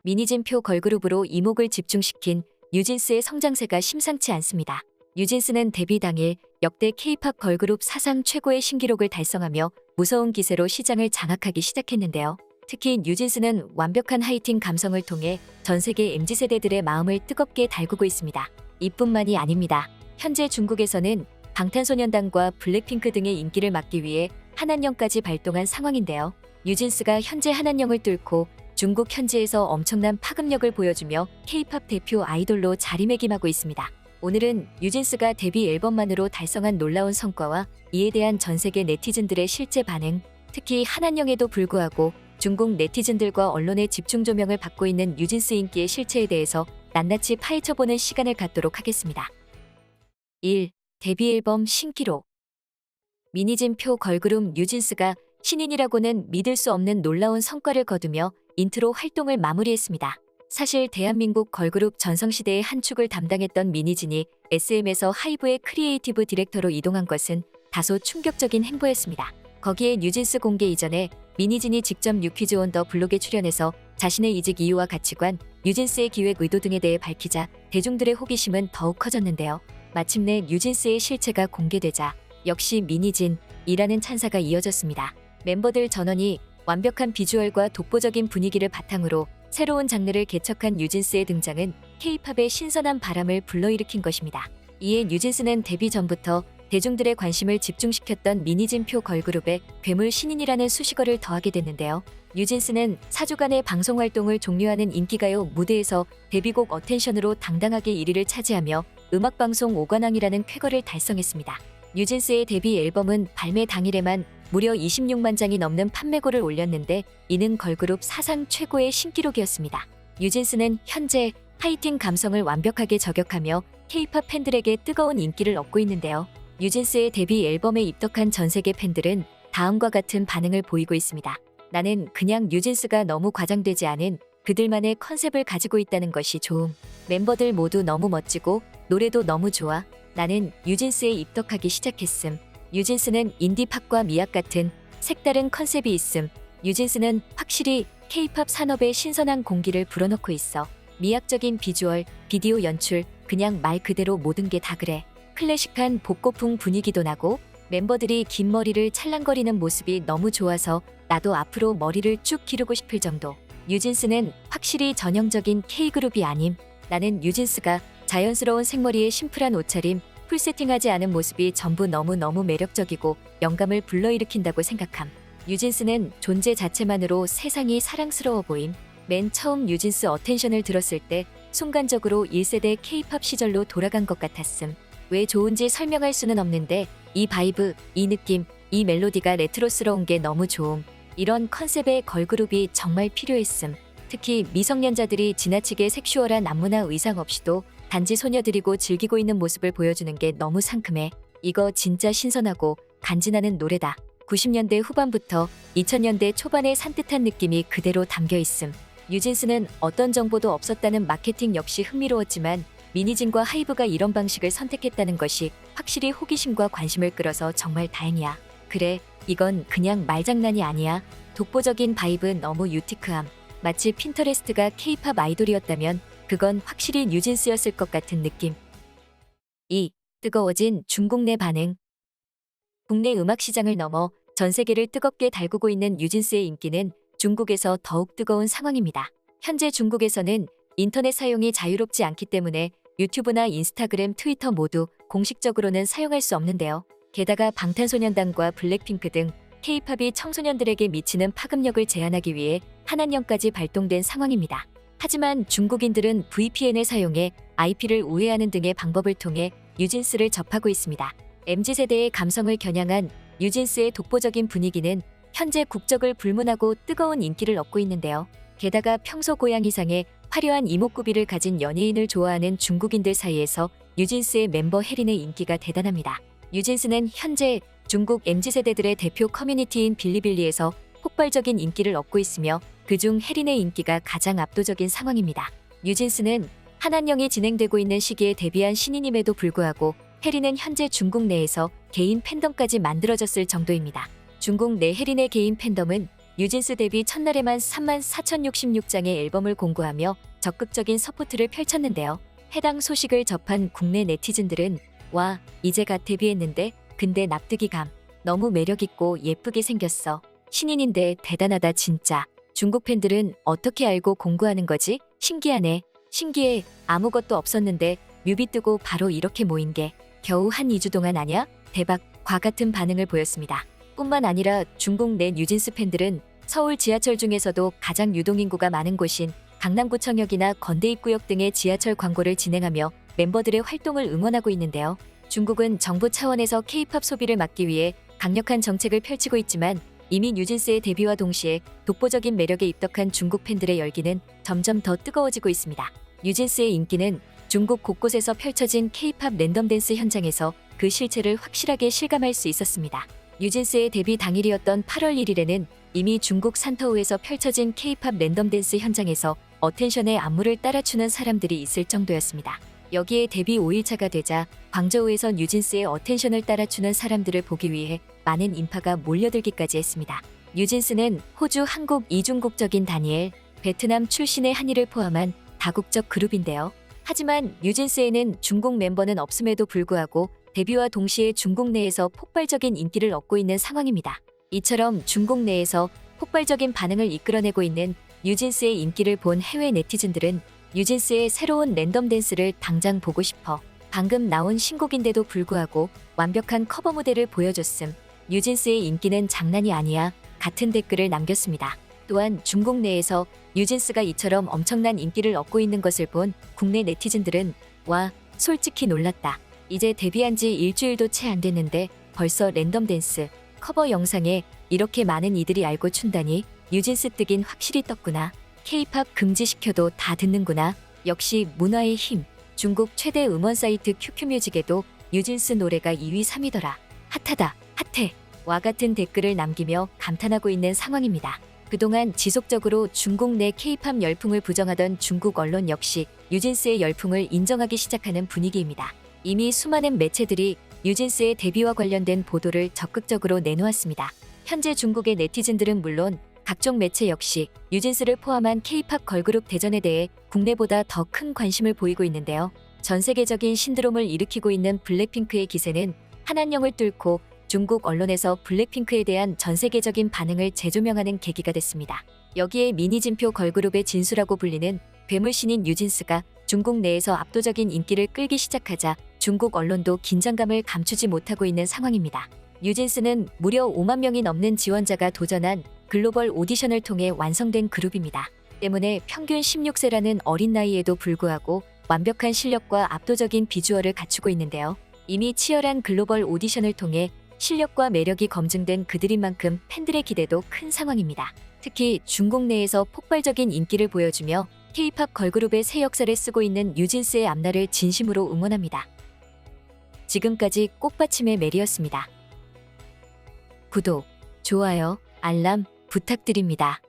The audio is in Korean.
미니진표 걸그룹으로 이목을 집중시킨 뉴진스의 성장세가 심상치 않습니다. 뉴진스는 데뷔 당일 역대 K-팝 걸그룹 사상 최고의 신기록을 달성하며 무서운 기세로 시장을 장악하기 시작했는데요. 특히 뉴진스는 완벽한 하이틴 감성을 통해 전 세계 MZ세대들의 마음을 뜨겁게 달구고 있습니다. 이뿐만이 아닙니다. 현재 중국에서는 방탄소년단과 블랙핑크 등의 인기를 막기 위해 한안령까지 발동한 상황인데요. 뉴진스가 현재 한안령을 뚫고 중국 현지에서 엄청난 파급력을 보여주며 K-팝 대표 아이돌로 자리매김하고 있습니다. 오늘은 뉴진스가 데뷔 앨범만으로 달성한 놀라운 성과와 이에 대한 전 세계 네티즌들의 실제 반응, 특히 한안령에도 불구하고 중국 네티즌들과 언론의 집중 조명을 받고 있는 뉴진스 인기의 실체에 대해서 낱낱이 파헤쳐보는 시간을 갖도록 하겠습니다. 1. 데뷔 앨범 신기록. 미니진표 걸그룹 뉴진스가 신인이라고는 믿을 수 없는 놀라운 성과를 거두며 인트로 활동을 마무리했습니다. 사실 대한민국 걸그룹 전성시대의 한 축을 담당했던 미니진이 SM에서 하이브의 크리에이티브 디렉터로 이동한 것은 다소 충격적인 행보였습니다. 거기에 뉴진스 공개 이전에 미니진이 직접 뉴퀴즈 온 더 블록에 출연해서 자신의 이직 이유와 가치관, 뉴진스의 기획 의도 등에 대해 밝히자 대중들의 호기심은 더욱 커졌는데요. 마침내 뉴진스의 실체가 공개되자 역시 미니진이라는 찬사가 이어졌습니다. 멤버들 전원이 완벽한 비주얼과 독보적인 분위기를 바탕으로 새로운 장르를 개척한 뉴진스의 등장은 K-팝의 신선한 바람을 불러일으킨 것입니다. 이에 뉴진스는 데뷔 전부터 대중들의 관심을 집중시켰던 미니진표 걸그룹에 괴물 신인이라는 수식어를 더하게 됐는데요. 뉴진스는 4주간의 방송 활동을 종료하는 인기가요 무대에서 데뷔곡 어텐션으로 당당하게 1위를 차지하며 음악방송 5관왕이라는 쾌거를 달성했습니다. 뉴진스의 데뷔 앨범은 발매 당일에만 무려 26만 장이 넘는 판매고를 올렸는데 이는 걸그룹 사상 최고의 신기록이었습니다. 뉴진스는 현재 하이틴 감성을 완벽하게 저격하며 K-팝 팬들에게 뜨거운 인기를 얻고 있는데요. 뉴진스의 데뷔 앨범에 입덕한 전 세계 팬들은 다음과 같은 반응을 보이고 있습니다. 나는 그냥 뉴진스가 너무 과장되지 않은 그들만의 컨셉을 가지고 있다는 것이 좋음. 멤버들 모두 너무 멋지고 노래도 너무 좋아. 나는 뉴진스에 입덕하기 시작했음. 뉴진스는 인디팝과 미학 같은 색다른 컨셉이 있음. 뉴진스는 확실히 K-팝 산업의 신선한 공기를 불어넣고 있어. 미학적인 비주얼, 비디오 연출, 그냥 말 그대로 모든 게 다 그래. 클래식한 복고풍 분위기도 나고 멤버들이 긴 머리를 찰랑거리는 모습이 너무 좋아서 나도 앞으로 머리를 쭉 기르고 싶을 정도. 뉴진스는 확실히 전형적인 K그룹이 아님. 나는 뉴진스가 자연스러운 생머리에 심플한 옷차림, 풀세팅하지 않은 모습이 전부 너무너무 매력적이고 영감을 불러일으킨다고 생각함. 뉴진스는 존재 자체만으로 세상이 사랑스러워 보임. 맨 처음 뉴진스 어텐션을 들었을 때 순간적으로 1세대 K-팝 시절로 돌아간 것 같았음. 왜 좋은지 설명할 수는 없는데 이 바이브, 이 느낌, 이 멜로디가 레트로스러운 게 너무 좋음. 이런 컨셉의 걸그룹이 정말 필요했음. 특히 미성년자들이 지나치게 섹슈얼한 안무나 의상 없이도 단지 소녀들이고 즐기고 있는 모습을 보여주는 게 너무 상큼해. 이거 진짜 신선하고 간지나는 노래다. 90년대 후반부터 2000년대 초반의 산뜻한 느낌이 그대로 담겨 있음. 뉴진스는 어떤 정보도 없었다는 마케팅 역시 흥미로웠지만 미니진과 하이브가 이런 방식을 선택했다는 것이 확실히 호기심과 관심을 끌어서 정말 다행이야. 그래, 이건 그냥 말장난이 아니야. 독보적인 바이브 너무 유티크함. 마치 핀터레스트가 K-팝 아이돌이었다면 그건 확실히 뉴진스였을 것 같은 느낌. 2. 뜨거워진 중국 내 반응. 국내 음악 시장을 넘어 전 세계를 뜨겁게 달구고 있는 뉴진스의 인기는 중국에서 더욱 뜨거운 상황입니다. 현재 중국에서는 인터넷 사용이 자유롭지 않기 때문에 유튜브나 인스타그램, 트위터 모두 공식적으로는 사용할 수 없는데요. 게다가 방탄소년단과 블랙핑크 등 K-팝이 청소년들에게 미치는 파급력을 제한하기 위해 한안령까지 발동된 상황입니다. 하지만 중국인들은 VPN을 사용해 IP를 우회하는 등의 방법을 통해 뉴진스를 접하고 있습니다. MZ세대의 감성을 겨냥한 뉴진스의 독보적인 분위기는 현재 국적을 불문하고 뜨거운 인기를 얻고 있는데요. 게다가 평소 고양 이상의 화려한 이목구비를 가진 연예인을 좋아하는 중국인들 사이에서 뉴진스의 멤버 혜린의 인기가 대단합니다. 뉴진스는 현재 중국 MZ세대들의 대표 커뮤니티인 빌리빌리에서 폭발적인 인기를 얻고 있으며 그중 혜린의 인기가 가장 압도적인 상황입니다. 뉴진스는 한안령이 진행되고 있는 시기에 데뷔한 신인임에도 불구하고 혜린은 현재 중국 내에서 개인 팬덤까지 만들어졌을 정도입니다. 중국 내 혜린의 개인 팬덤은 뉴진스 데뷔 첫날에만 34,066장의 앨범을 공구하며 적극적인 서포트를 펼쳤는데요. 해당 소식을 접한 국내 네티즌들은 와, 이제 갓 데뷔했는데 근데 납득이감. 너무 매력있고 예쁘게 생겼어. 신인인데 대단하다 진짜. 중국 팬들은 어떻게 알고 공구하는 거지? 신기하네. 신기해. 아무것도 없었는데 뮤비 뜨고 바로 이렇게 모인 게 겨우 한 2주 동안 아냐? 대박. 과 같은 반응을 보였습니다. 뿐만 아니라 중국 내 뉴진스 팬들은 서울 지하철 중에서도 가장 유동인구가 많은 곳인 강남구청역이나 건대입구역 등의 지하철 광고를 진행하며 멤버들의 활동을 응원하고 있는데요. 중국은 정부 차원에서 K-팝 소비를 막기 위해 강력한 정책을 펼치고 있지만 이미 뉴진스의 데뷔와 동시에 독보적인 매력에 입덕한 중국 팬들의 열기는 점점 더 뜨거워지고 있습니다. 뉴진스의 인기는 중국 곳곳에서 펼쳐진 K-팝 랜덤 댄스 현장에서 그 실체를 확실하게 실감할 수 있었습니다. 뉴진스의 데뷔 당일이었던 8월 1일에는 이미 중국 산터우에서 펼쳐진 K-팝 랜덤 댄스 현장에서 어텐션의 안무를 따라추는 사람들이 있을 정도였습니다. 여기에 데뷔 5일차가 되자 광저우에서 뉴진스의 어텐션을 따라추는 사람들을 보기 위해 많은 인파가 몰려들기까지 했습니다. 뉴진스는 호주, 한국 이중국적인 다니엘, 베트남 출신의 한이를 포함한 다국적 그룹인데요. 하지만 뉴진스에는 중국 멤버는 없음에도 불구하고 데뷔와 동시에 중국 내에서 폭발적인 인기를 얻고 있는 상황입니다. 이처럼 중국 내에서 폭발적인 반응을 이끌어내고 있는 뉴진스의 인기를 본 해외 네티즌들은 뉴진스의 새로운 랜덤 댄스를 당장 보고 싶어. 방금 나온 신곡인데도 불구하고 완벽한 커버 무대를 보여줬음. 뉴진스의 인기는 장난이 아니야. 같은 댓글을 남겼습니다. 또한 중국 내에서 뉴진스가 이처럼 엄청난 인기를 얻고 있는 것을 본 국내 네티즌들은 와, 솔직히 놀랐다. 이제 데뷔한 지 일주일도 채 안 됐는데 벌써 랜덤 댄스, 커버 영상에 이렇게 많은 이들이 알고 춘다니 뉴진스 뜨긴 확실히 떴구나. K-팝 금지시켜도 다 듣는구나. 역시 문화의 힘. 중국 최대 음원 사이트 QQ뮤직에도 뉴진스 노래가 2위 3위더라. 핫하다, 핫해. 와 같은 댓글을 남기며 감탄하고 있는 상황입니다. 그동안 지속적으로 중국 내 K-팝 열풍을 부정하던 중국 언론 역시 뉴진스의 열풍을 인정하기 시작하는 분위기입니다. 이미 수많은 매체들이 뉴진스의 데뷔와 관련된 보도를 적극적으로 내놓았습니다. 현재 중국의 네티즌들은 물론 각종 매체 역시 뉴진스를 포함한 K-팝 걸그룹 대전에 대해 국내보다 더 큰 관심을 보이고 있는데요. 전 세계적인 신드롬을 일으키고 있는 블랙핑크의 기세는 한한령을 뚫고 중국 언론에서 블랙핑크에 대한 전 세계적인 반응을 재조명하는 계기가 됐습니다. 여기에 미니진표 걸그룹의 진수라고 불리는 괴물신인 뉴진스가 중국 내에서 압도적인 인기를 끌기 시작하자 중국 언론도 긴장감을 감추지 못하고 있는 상황입니다. 뉴진스는 무려 5만 명이 넘는 지원자가 도전한 글로벌 오디션을 통해 완성된 그룹입니다. 때문에 평균 16세라는 어린 나이에도 불구하고 완벽한 실력과 압도적인 비주얼을 갖추고 있는데요. 이미 치열한 글로벌 오디션을 통해 실력과 매력이 검증된 그들인 만큼 팬들의 기대도 큰 상황입니다. 특히 중국 내에서 폭발적인 인기를 보여주며 K-팝 걸그룹의 새 역사를 쓰고 있는 뉴진스의 앞날을 진심으로 응원합니다. 지금까지 꽃받침의 메리였습니다. 구독, 좋아요, 알람 부탁드립니다.